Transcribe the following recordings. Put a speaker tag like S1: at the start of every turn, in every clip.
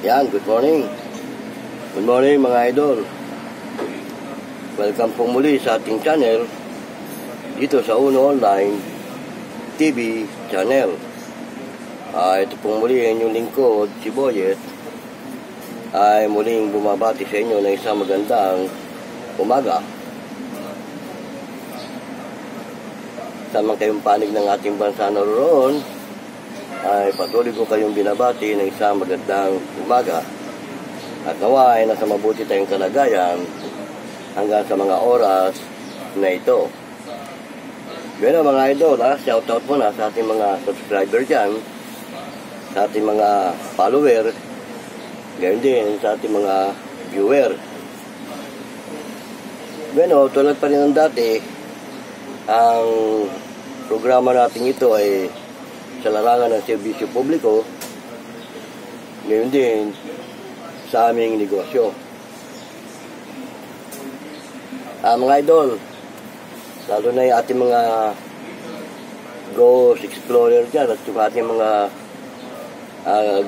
S1: Yan, good morning. Good morning mga idol. Welcome po muli sa ating channel dito sa Uno Online TV channel. Ito po muli ang inyong lingkod, si Boyet, ay muling bumabati sa inyo ng isang magandang umaga. Sa mga kayong panig ng ating bansa naroon, ay patuloy ko kayong binabati ng isang magandang umaga. At nawa ay nasa mabuti tayong kalagayan hanggang sa mga oras na ito. Bueno mga idol, shoutout muna sa ating mga subscriber dyan, sa ating mga follower, gayon din sa ating mga viewer. Bueno, tulad pa rin ng dati, ang programa natin ito ay sa larangan ng serbisyo publiko, ngayon din sa aming negosyo. Mga idol, lalo na yung ating mga ghost explorer dyan at yung ating mga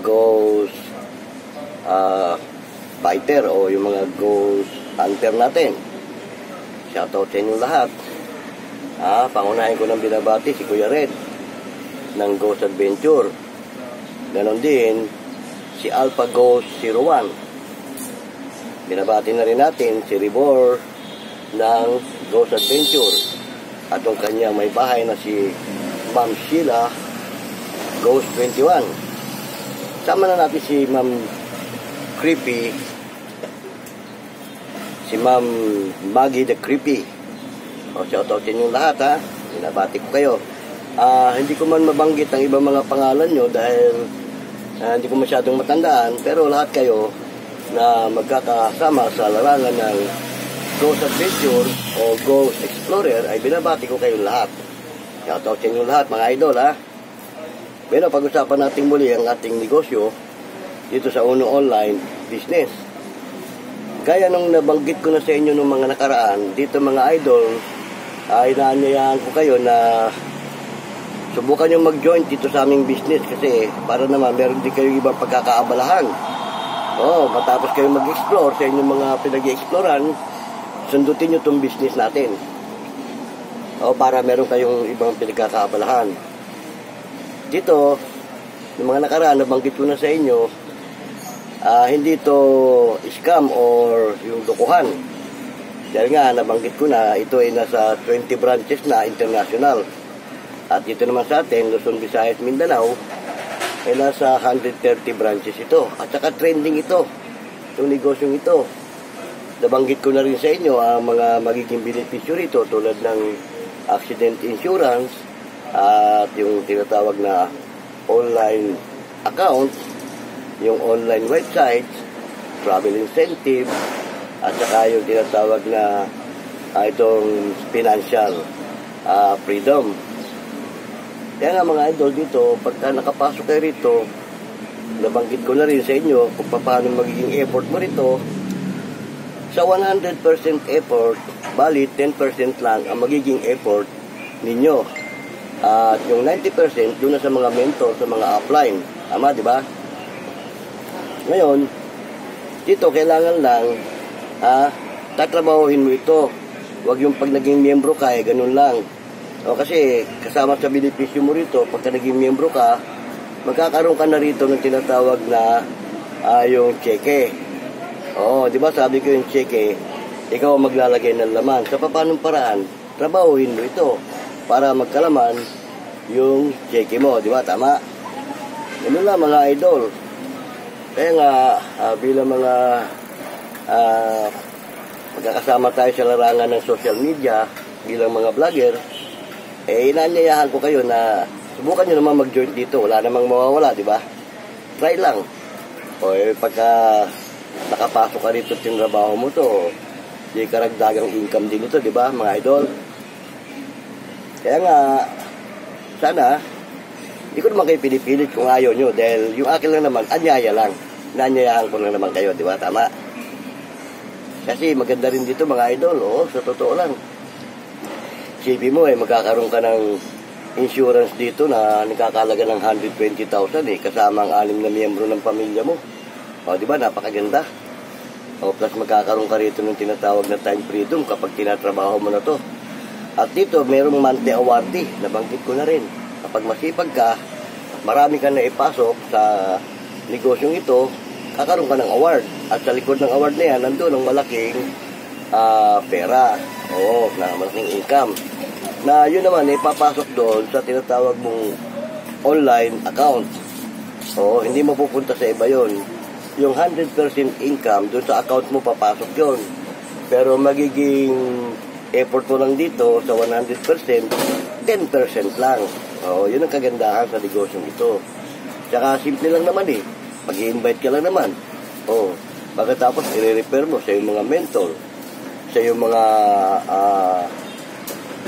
S1: ghost fighter o yung mga ghost hunter natin. Shoutout sa inyong lahat. Pangunahin ko ng binabati si Kuya Red ng Ghost Adventure. Ganon din si Alpha Ghost 01. Binabati na rin natin si Ribor ng Ghost Adventure at ang kanyang may bahay na si Ma'am Sheila Ghost 21. Sama na natin si Ma'am Creepy, si Ma'am Maggie the Creepy. Shoutout sa inyong lahat binabati ko kayo. Hindi ko man mabanggit ang ibang mga pangalan nyo dahil hindi ko masyadong matandaan, pero lahat kayo na magkakasama sa larangan ng Ghost Adventure o Ghost Explorer ay binabati ko kayong lahat. Shoutout sa inyong lahat mga idol Pero pag-usapan natin muli ang ating negosyo dito sa Uno Online Business. Gaya nung nabanggit ko na sa inyo nung mga nakaraan, dito mga idol ay inaanyayahan ko kayo na subukan nyo mag-join dito sa aming business kasi para naman meron din kayong ibang pagkakaabalahan. Matapos kayo mag-explore sa inyong mga pinag-i-exploran, sundutin nyo itong business natin. Para meron kayong ibang pinagkakaabalahan. Dito, yung mga nakaraan, nabanggit ko na sa inyo, hindi ito scam or yung dukuhan. Dahil nga, nabanggit ko na, ito ay nasa 20 branches na international. At dito naman sa atin, Luzon, Visayas, Mindanao, ay nasa 130 branches ito. At saka trending ito, itong negosyong ito. Nabanggit ko na rin sa inyo ang mga magiging benepisyo rito tulad ng accident insurance at yung tinatawag na online account, yung online website, travel incentive, at saka yung tinatawag na itong financial freedom. Kaya nga mga idol dito, pagka nakapasok kayo rito, nabanggit ko na rin sa inyo kung paano magiging effort mo rito. Sa 100% effort, bali 10% lang ang magiging effort ninyo. At yung 90% doon na sa mga mentor, sa mga upline. Tama, di ba? Ngayon, dito kailangan lang tatrabahuhin mo ito. Huwag yung pag naging miyembro ka, ganun lang. Kasi kasama sa benepisyo mo rito, pagka naging miyembro ka, magkakaroon ka na rito ng tinatawag na yung cheque. Di ba sabi ko yung cheque, ikaw ang maglalagay ng laman. Sa paanong paraan, trabahuhin mo ito para magkalaman yung cheque mo, di ba? Tama? Ganun lang mga idol. Kaya nga, bilang mga magkakasama tayo sa larangan ng social media, bilang mga vlogger, inaanyayahan ko kayo na subukan nyo naman mag-join dito. Wala namang mawawala, di ba? Try lang. Pagka nakapasok ka rito at tinrabaho mo to, di karagdagang income din ito, di ba, mga idol? Kaya nga, sana, hindi ko naman kayo pinipilit kung ayaw nyo dahil yung akin lang naman, anyaya lang. Inaanyayahan ko lang naman kayo, di ba? Tama? Kasi maganda rin dito, mga idol, sa totoo lang. Sabi mo magkakaroon ka ng insurance dito na nakakalaga ng 120,000 kasama ang 6 na miyembro ng pamilya mo. O, di ba? Napakaganda. O, plus magkakaroon ka rito ng tinatawag na time freedom kapag tinatrabaho mo na to. At dito, mayroong monthly awardee. Nabanggit ko na rin. Kapag masipag ka, marami ka na ipasok sa negosyong ito, kakaroon ka ng award. At sa likod ng award na yan, nandun ang malaking pera. Oo, na malaking income. Na yun naman, ipapasok doon sa tinatawag mong online account. Oo, hindi mapupunta sa iba yun. Yung 100% income, doon sa account mo papasok yun. Pero magiging effort mo lang dito sa 100%, 10% lang. Oo, yun ang kagandahan sa negosyong ito. Tsaka simple lang naman eh. Pag-i-invite ka lang naman. Oo, pagkatapos i-refer mo sa yung mga mentor, sa yung mga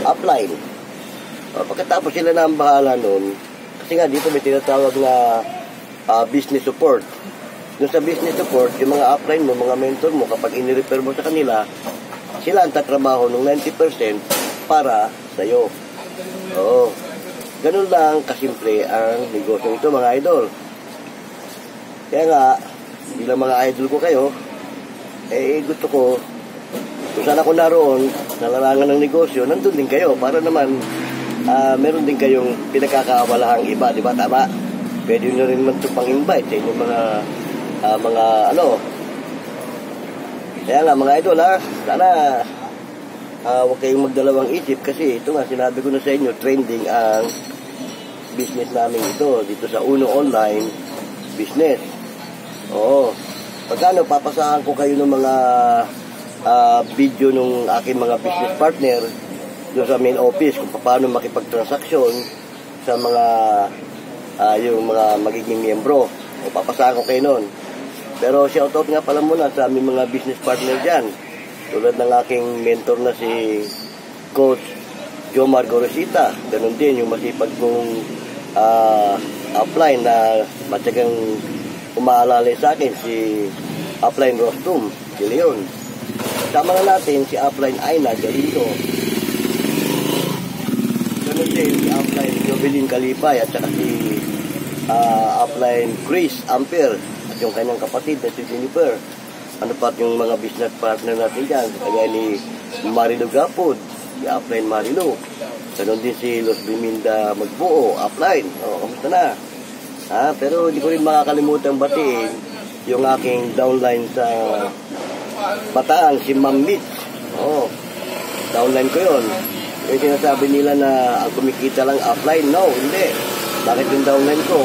S1: upline. Pagkatapos sila na ang bahala nun, kasi nga dito may tinatawag na business support. Doon sa business support, yung mga upline mo, mga mentor mo, kapag in-refer mo sa kanila, sila ang tatrabaho ng 90% para sa'yo. Oo. Ganun lang kasimple ang negosyo ito, mga idol. Kaya nga, bilang mga idol ko kayo, gusto ko, kung saan ako naroon, sa larangan ng negosyo, nandun din kayo para naman meron din kayong pinagkakaawalahang iba, di ba? Tama? Pwede nyo rin man ito pang-invite sa inyong mga ano. Kaya nga, mga idol, sana huwag kayong magdalawang isip kasi ito nga, sinabi ko na sa inyo, trending ang business namin ito dito sa Uno Online Business. Oo. Pagkano, papasahan ko kayo ng mga video ng aking mga business partner doon sa main office kung paano makipagtransaksyon sa mga yung mga magiging miyembro. O papasahan ko kayo nun. Pero shoutout nga pala muna sa aming mga business partner dyan. Tulad ng aking mentor na si Coach Jomar Gorosita. Ganun din yung masipag kong upline na matyagang umaalalay sa akin si upline Rostum de Leon. Sama na natin si upline Aina Galindo. Ganun din si upline Jovelyn Kalipay at saka si upline Chris Amper at yung kanyang kapatid na si Jennifer. Ano pa yung mga business partner natin dyan, kagaya ni Marilu Gapod, si upline Marilu. Ganun din si Los Biminda Magbuo, upline. O, kamusta na? Pero hindi ko rin makakalimutan batiin yung aking downline sa Bataan, si Ma'am Mitch. Downline ko yun. Yung sinasabi nila na ang kumikita lang upline, no, hindi. Bakit yung downline ko?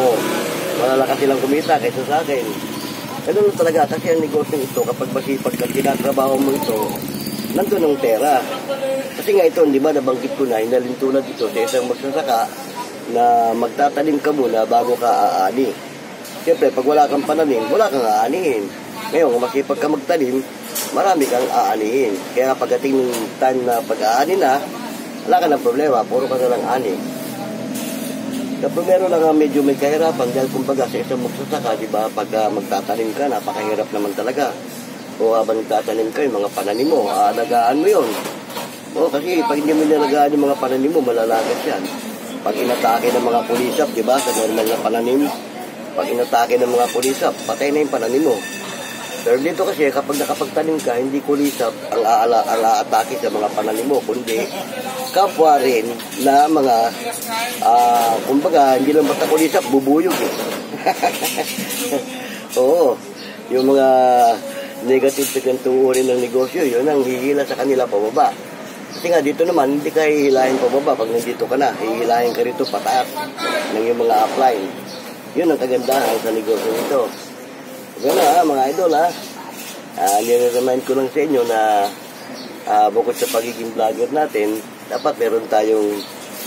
S1: Malalakas silang kumita kaysa sa akin. Ganun talaga, kasi ang negosyo ito, kapag masipag ka, tinatrabaho mo ito, nandun ang pera. Kasi nga ito, di ba, nabanggit ko na, hinalin tulad ito sa isang magsasaka na magtatanim ka muna bago ka aani. Siyempre, pag wala kang pananim, wala kang aanihin. Ngayon, kung masipag ka magtanim, marami kang aanihin. Kaya pagdating ng time na pag-aani na, wala ka ng problema, puro ka na lang ani. Kapag meron lang medyo may kahirapan, dahil kumbaga sa isang magsasaka, di ba, pag magtatanim ka, napakahirap naman talaga. O habang nagtatanim ka, yung mga pananim mo, alagaan mo yun. Kasi pag hindi mo nalagaan yung mga pananim mo, malalagas yan. Pag inatake ng mga pulisap, di ba, sa normal na pananim, pag inatake ng mga pulisap, patay na yung pananim mo. Pero dito kasi, kapag nakapagtanim ka, hindi kulisap ang aatake sa mga pananim mo, kundi kapwa rin na mga, kumbaga, hindi lang basta kulisap, bubuyog eh. Oo, yung mga negative tugurin ng negosyo, yun ang hihila sa kanila pababa. Kasi nga dito naman, hindi ka hihilahin pababa pag nandito ka na, hihilahin ka rito pataas ng yung mga upline. Yun ang kagandahan sa negosyo nito. Gano'n mga idol nire-remind ko lang sa inyo na bukod sa pagiging vlogger natin, dapat meron tayong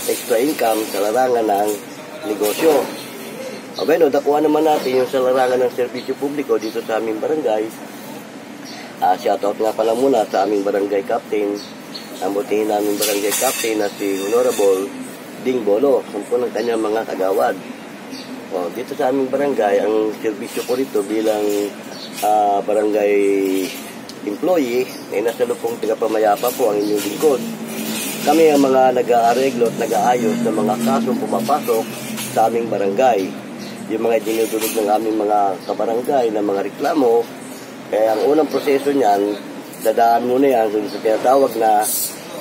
S1: extra income sa larangan ng negosyo. Dakuha naman natin yung sa larangan ng serbisyo publiko dito sa aming barangay. Shoutout nga pala muna sa aming barangay captain. Ang butihin namin barangay captain na si Honorable Ding Bolo, sampu ng kanyang mga kagawad. Dito sa aming barangay, ang serbisyo ko rito bilang barangay employee ay nasa lupong tagapamayapa po ang inyong lingkod. Kami ang mga nag-aareglo at nag-aayos ng mga kasong pumapasok sa aming barangay. yung mga dinudulog ng aming mga kabarangay na mga reklamo. Kaya ang unang proseso niyan, dadaan muna yan sa tinatawag na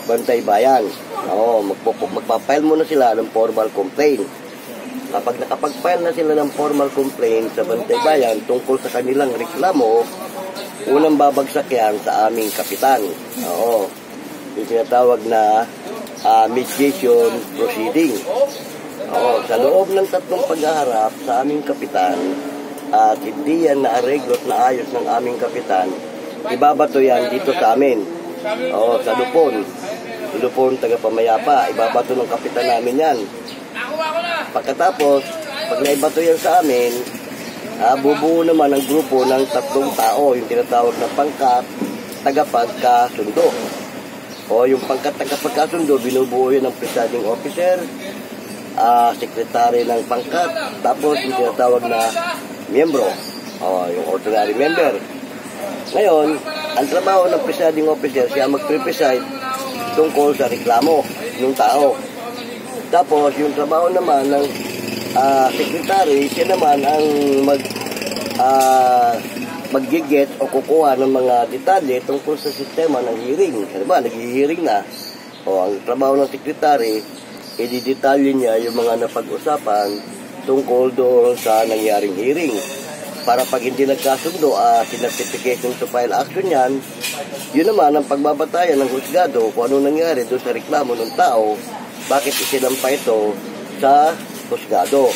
S1: Bantay Bayan. Oo, magpapile muna sila ng formal complaint. Kapag nakapag-file na sila ng formal complaint sa Bantay Bayan tungkol sa kanilang reklamo, unang babagsak yan sa aming kapitan. Oo, yung tinatawag na mediation proceeding. Oo, sa loob ng 3 paghaharap sa aming kapitan, at hindi yan na-areglo at naayos ng aming kapitan, ibabato yan dito sa amin. Oo, sa Lupon, taga-Pamayapa, ibabato ng kapitan namin yan. Pagkatapos, pag naibato yan sa amin, bubuo naman ang grupo ng 3 tao, yung tinatawag na pangkat tagapagkasundo. O yung pangkat tagapagkasundo, binubuo yun ng presiding officer, sekretary ng pangkat, tapos yung tinatawag na miyembro, yung ordinary member. Ngayon, ang trabaho ng presiding officer, siya mag-preside tungkol sa reklamo ng tao. Tapos, yung trabaho naman ng secretary, siya naman ang mag-get o kukuha ng mga detalye tungkol sa sistema ng hearing. Diba, nag-hearing na. O, ang trabaho ng secretary, i-detalye niya yung mga napag-usapan tungkol doon sa nangyaring hearing. Para pag hindi nagkasundo, certification to file action yan, yun naman ang pagbabatayan ng husgado kung ano nangyari doon sa reklamo ng tao, bakit isinampa ito sa husgado.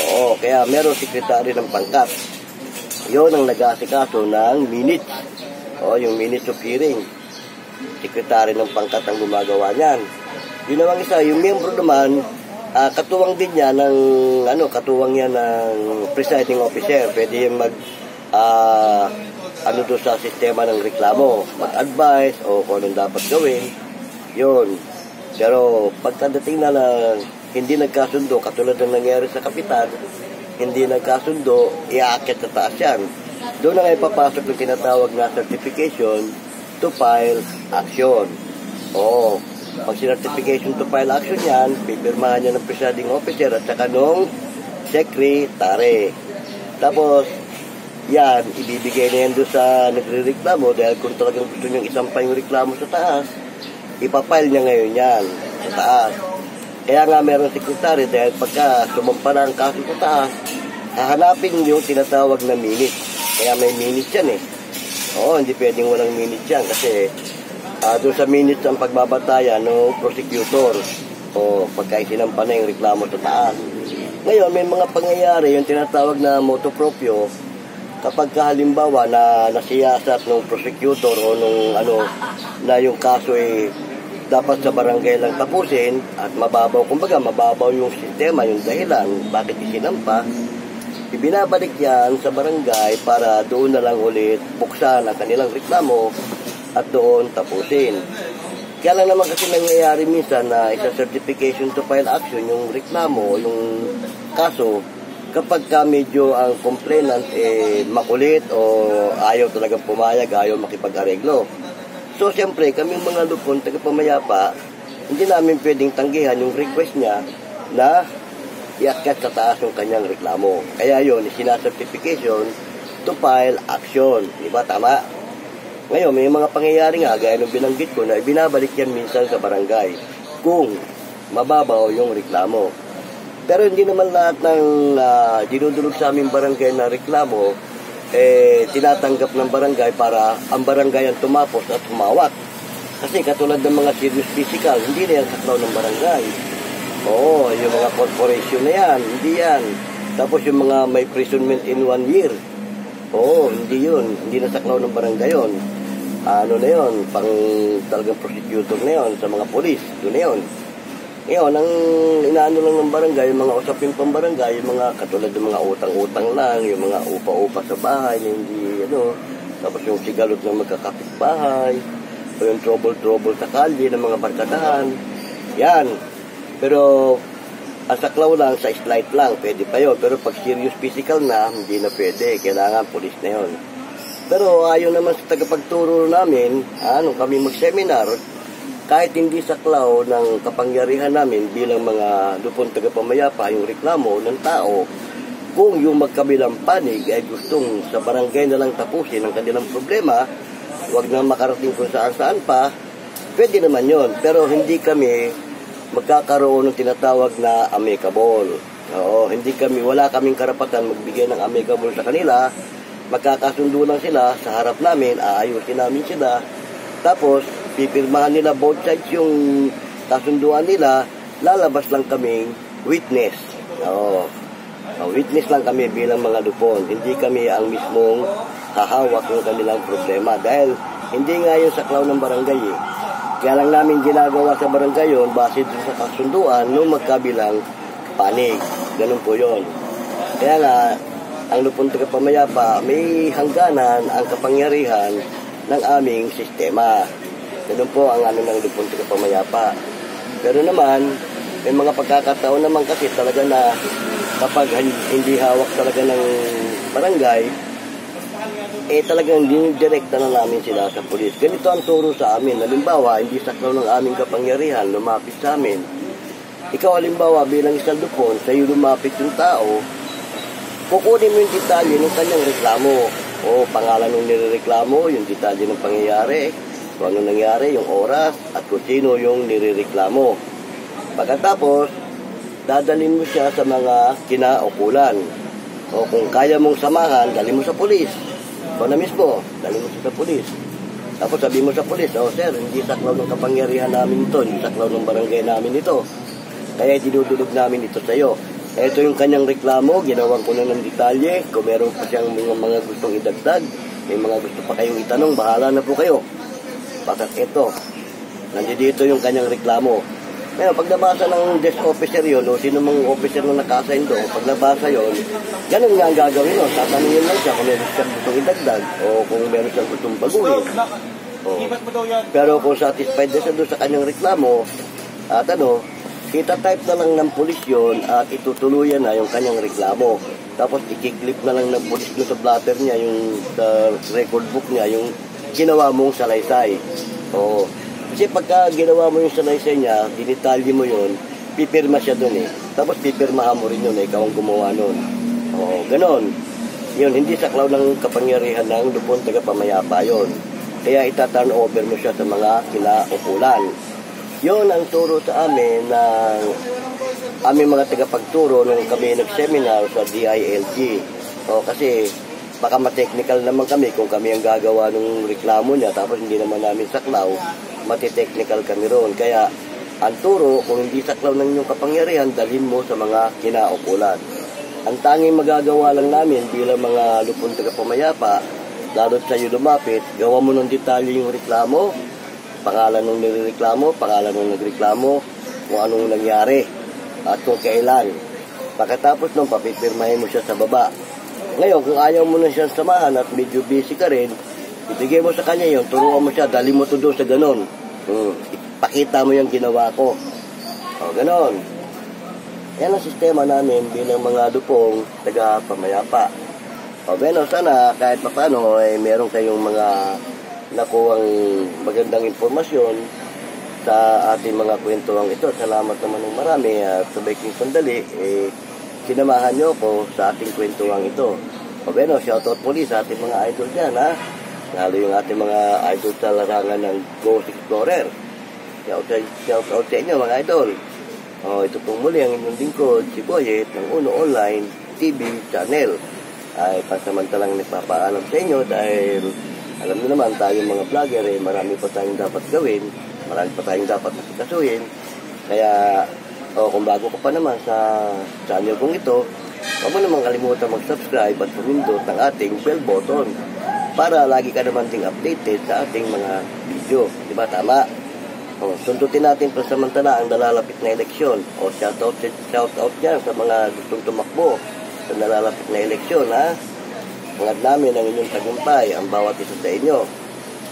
S1: Oo, kaya meron sekretary ng pangkat. Yun ang nag-aasikaso ng minutes. O, yung minutes of hearing. Sekretary ng pangkat ang gumagawa niyan. Yun naman isa, yung miyembro naman, katuwang din niya ng, katuwang yan ng presiding officer. Pwede yung doon sa sistema ng reklamo, mag-advise o kung anong dapat gawin. Yun. Pero pagkadating na hindi nagkasundo, katulad ng nangyari sa kapitan, hindi nagkasundo, iaakit sa taas yan. Doon na ngayon papasok yung tinatawag na certification to file action. Oo. Pag certification to file action yan, pipirmahan niya ng presiding officer at saka nung secretary. Tapos, yan, ibibigay na yan doon sa nagre-reklamo dahil kung talagang gusto niyang isampa yung reklamo sa taas, ipapile niya ngayon yan sa taas. Kaya nga meron secretary dahil pagka sumampa na ang kaso sa taas, hahanapin yung tinatawag na minute. Kaya may minute yan eh. Oo, hindi pwedeng walang minute yan kasi doon sa minutes ang pagbabatayan ng prosecutor o pagka isinampa na yung reklamo sa taas. Ngayon, may mga pangyayari yung tinatawag na motu proprio kapag halimbawa na nasiyasat ng prosecutor o nung na yung kaso ay dapat sa barangay lang tapusin at mababaw, kumbaga mababaw yung sistema, yung dahilan bakit isinampa, ibinabalik yan sa barangay para doon na lang ulit buksan ang kanilang reklamo at doon tapusin. Kaya lang naman kasi nangyayari minsan na isa certification to file action yung reklamo, yung kaso, kapag medyo ang complainant makulit o ayaw talagang pumayag, ayaw makipag-areglo. So, siyempre, kaming mga Lupon, taga-Pamayapa, hindi namin pwedeng tanggihan yung request niya na iakyat sa taas yung kanyang reklamo. Kaya yun, sinacertification to file action. Diba? Tama? Ngayon, may mga pangyayari nga, gaya ng binanggit ko, na ibinabalik yan minsan sa barangay kung mababaw yung reklamo. Pero hindi naman lahat ng dinudulog sa aming barangay na reklamo tinatanggap ng barangay para ang barangay ang tumapos at humawak. Kasi katulad ng mga serious physical, hindi na yan saklaw ng barangay. Oo, yung mga corporation na yan, hindi yan. Tapos yung mga may imprisonment in 1 year, oo, hindi yun. Hindi na saklaw ng barangay yun. Na yun, pang talagang prosecutor na yun sa mga polis, doon na yun. Ngayon, ang inaano lang ng barangay, yung mga usapin pang barangay, yung mga katulad ng mga utang-utang lang, yung mga upa-upa sa bahay, hindi, tapos yung sigalot ng magkakapit-bahay, o yung trouble-trouble sa kalye ng mga barkadahan, yan. Pero, ang saklaw lang, sa slight lang, pwede pa yun. Pero pag serious physical na, hindi na pwede, kailangan polis na yun. Pero ayon naman sa tagapagturo namin, nung kami mag-seminar, kahit hindi saklaw ng kapangyarihan namin bilang mga Lupon taga-Pamayapa yung reklamo ng tao, kung yung magkabilang panig ay gustong sa barangay na lang tapusin ang kanilang problema, huwag na makarating kung saan-saan pa, pwede naman yon. Pero hindi kami magkakaroon ng tinatawag na amicable. Oo, wala kaming karapatan magbigay ng amicable sa kanila. Magkakasundo lang sila sa harap namin, aayusin namin sila. Tapos, pipirmahan nila both sides yung kasunduan nila, lalabas lang kaming witness. Oo. Witness lang kami bilang mga lupon. Hindi kami ang mismong hahawak ng kanilang problema. Dahil hindi nga yun saklaw ng barangay eh. Kaya lang namin ginagawa sa barangay yun base dun sa kasunduan ng magkabilang panig. Ganun po yun. Kaya nga, ang lupon tagapamayapa may hangganan ang kapangyarihan ng aming sistema. Ganun po ang ano ng lupon tagapamayapa. Pero naman, may mga pagkakataon naman kasi talaga na kapag hindi hawak talaga ng barangay, talagang dinidirekta na namin sila sa pulis. Ganito ang turo sa amin. Halimbawa, hindi saklaw ng aming kapangyarihan, lumapit sa amin. Ikaw halimbawa, bilang isang lupon, sa'yo lumapit yung tao, kukunin mo yung detalye ng kanyang reklamo. O pangalan ng nirereklamo, yung detalye ng pangyayari, kung ano nangyari, yung oras, at kung sino yung nirereklamo. Pagkatapos, dadalhin mo siya sa mga kinaukulan. O kung kaya mong samahan, dali mo sa pulis. O na mismo, dali mo siya sa pulis. Tapos sabi mo sa pulis, sir, hindi saklaw ng kapangyarihan namin ito, hindi saklaw ng barangay namin ito. Kaya dinudulog namin ito sa iyo. Ito yung kanyang reklamo, ginawan ko na ng detalye. Kung meron pa siyang mga gustong idagdag, may mga gusto pa kayong itanong, bahala na po kayo. Patat ito. Nandito yung kanyang reklamo. Ngayon, pag nabasa ng desk officer yun, o sino mang officer na naka-assign doon, pag nabasa yun, ganun nga ang gagawin nun. Tatanungin lang siya kung meron siyang gustong idagdag, o kung meron siyang gustong baguhin. Pero kung satisfied na siya doon sa kanyang reklamo, at kita-type na lang ng pulis yun, at itutuluyan na yung kanyang reklamo. Tapos ikiklip na lang ng pulis doon sa blatter niya, yung sa record book niya, yung ginawa mong salaysay. Oo. Kasi pagka ginawa mo yung salaysay niya, dinitalye mo yun, pipirma siya dun eh. Tapos pipirmahan mo rin yun eh, ikaw ang gumawa nun. Oo, ganon. Yun, hindi saklaw ng kapangyarihan ng lupon tagapamayapa yun. Kaya itaturn over mo siya sa mga kinaukulan. Yun ang turo sa amin ng aming mga tagapagturo nung kami nag-seminar sa DILG. O, kasi baka ma-technical naman kami kung kami ang gagawa ng reklamo niya tapos hindi naman namin saklaw, mati-technical kami roon. Kaya ang turo, kung hindi saklaw ng inyong kapangyarihan, dalhin mo sa mga kinaukulan. Ang tanging magagawa lang namin bilang mga lupon tagapamayapa, lalo't sa'yo lumapit, gawa mo ng detalye yung reklamo, pangalan ng nireklamo, pangalan ng nagreklamo, kung anong nangyari, at kung kailan. Pagkatapos nung papipirmahin mo siya sa baba. Ngayon, kung ayaw mo na siyang samahan at medyo busy ka rin, ibigay mo sa kanya yun, turuan mo siya, dali mo to doon sa ganon. Ipakita mo yung ginawa ko. O, ganon. Yan ang sistema namin bilang mga lupong taga-pamayapa. O, bueno, sana kahit papano, meron kayong mga nakuwang magandang informasyon sa ating mga kwentuang ito. Salamat naman ng marami at sa baking sandali, sinamahan nyo ko sa ating kwentuang ito. O bueno, shoutout muli sa ating mga idol dyan, ha? Lalo yung ating mga idol sa larangan ng Ghost Explorer. Shoutout sa inyo, mga idol. O, ito pong muli ang inyong lingkod, si Boyet, ng Uno Online TV channel. Ay pansamantalang nagpapaalam sa inyo dahil alam niyo naman tayong mga vlogger, marami pa tayong dapat gawin, marami pa tayong dapat masikasuhin. Kaya, kung bago ka pa naman sa channel kong ito, huwag mo naman kalimutan mag-subscribe at pumindot ng ating bell button para lagi ka naman ding updated sa ating mga video. Diba tama? Sundutin natin pansamantala ang nalalapit na eleksyon. Shoutout dyan sa mga gustong tumakbo sa nalalapit na eleksyon, ha? Hangad namin ang inyong tagumpay, ang bawat isa sa inyo.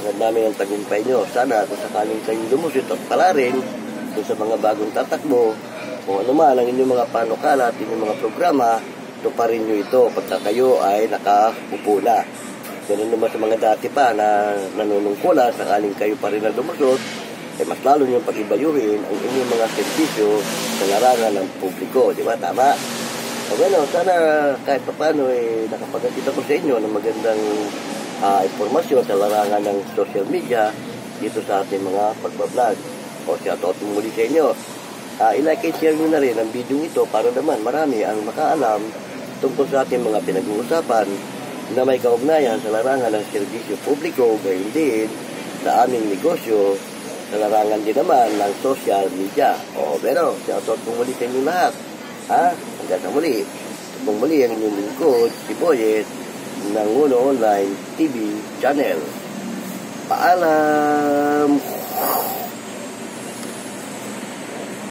S1: Hangad namin ang tagumpay nyo. Sana kung sakaling kayong lumusit at palarin kung sa mga bagong tatakbo, kung ano man ang inyong mga panukala at inyong mga programa, tuparin nyo ito pagka kayo ay nakaupo na. Ganun naman sa mga dati pa na nanunungkulan, sakaling kayo pa rin na lumusot, mas lalo nyo pag-ibayuhin ang inyong mga servisyo sa larangan ng publiko. Di ba? Tama? O bueno, sana kahit pa paano nakapagkita ko sa inyo ng magandang informasyon sa larangan ng social media dito sa ating mga pagbablog. O shoutout muli sa inyo. I-like and share nyo na rin ang video ito para naman marami ang makaalam tungkol sa ating mga pinag-uusapan na may kaugnayan sa larangan ng serbisyo publiko, gayon din sa aming negosyo, sa larangan din naman ng social media. O pero, shoutout muli sa inyo lahat. Hanggang sa muli. Kung muli ang inyong lingkod, si Boyet ng Uno Online TV channel. Paalam!